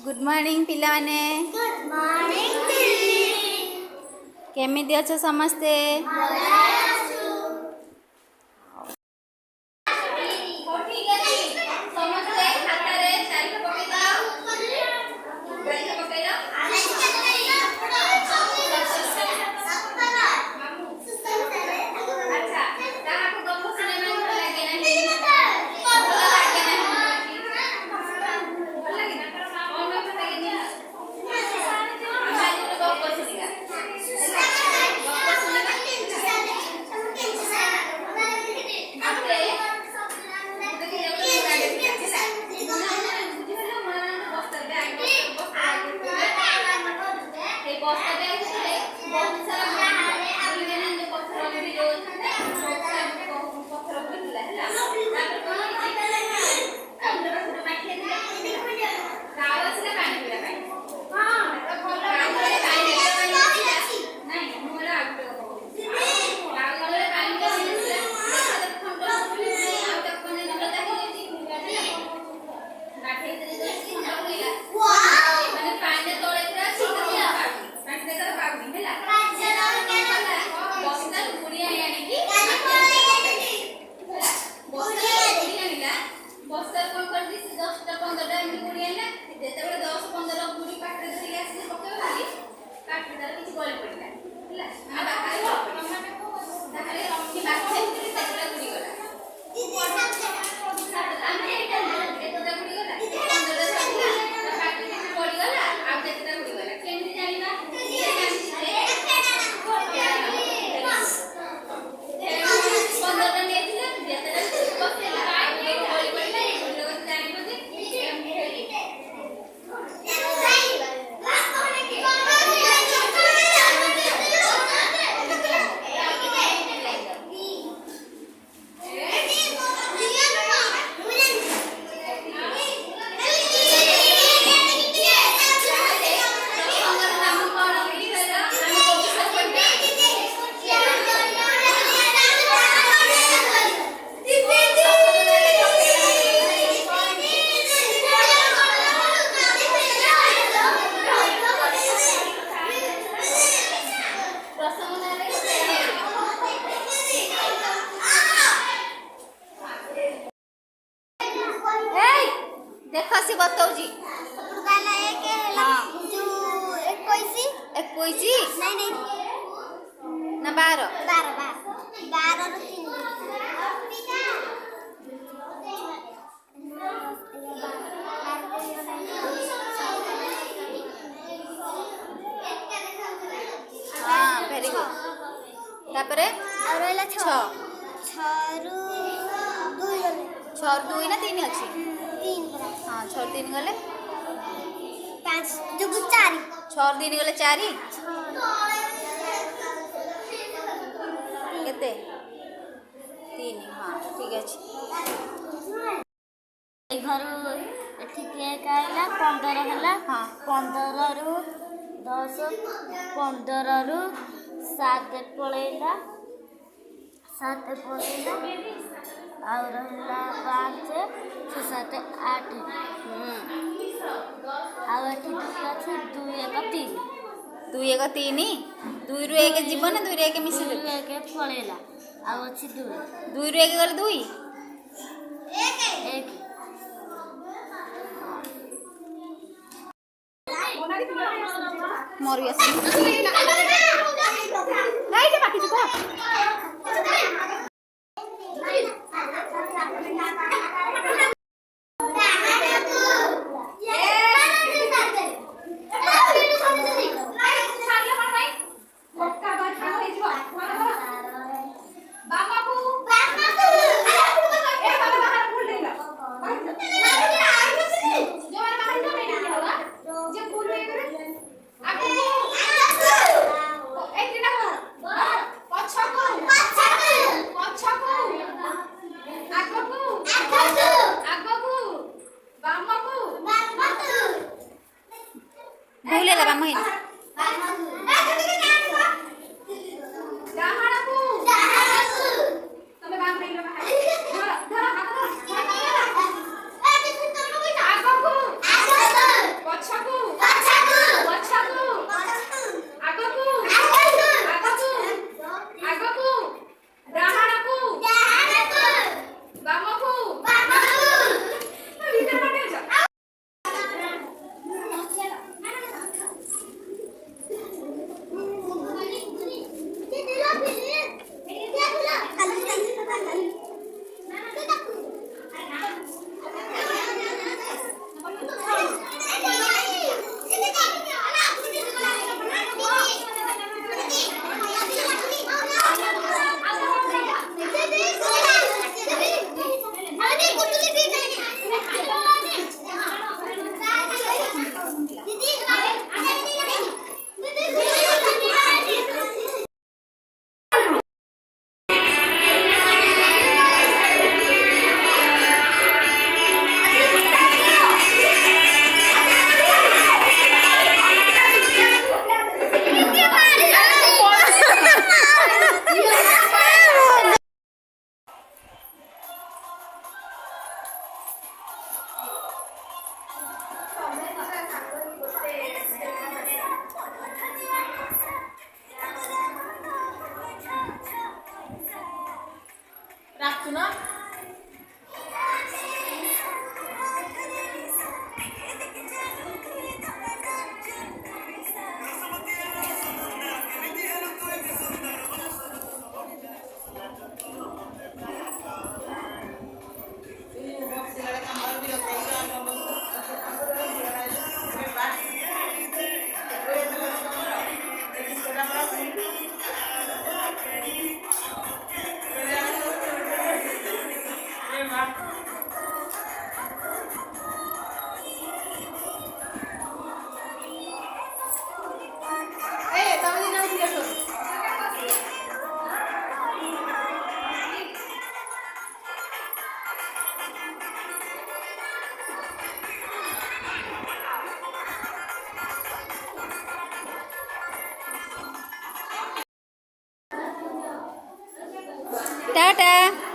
Good morning पिला माने। Good morning केमिति अछ समस्ते? देखो सी बताऊजी नहीं ना 12 हाँ वेरी गुड तापरे 6 2 ना 3 अच्छी हाँ 6 3 गले 5 जुगु 4 6 3 गले 4 केते 3 हाँ ठीक अच्छे घर एठी केक आइला 15 हला हाँ 15 रु 10 15 रु 7 पळेला 7 पळेला और रहला 5 6 7 8 और एठी अछि 2 1 3 2 1 3 2 रु 1 जीवन 2 रु 1 मिसी 2 1 पळेला और अछि 2 2 रु 1 गले 2 1 मोर भी नहीं बाकी রাখছো না টাটা।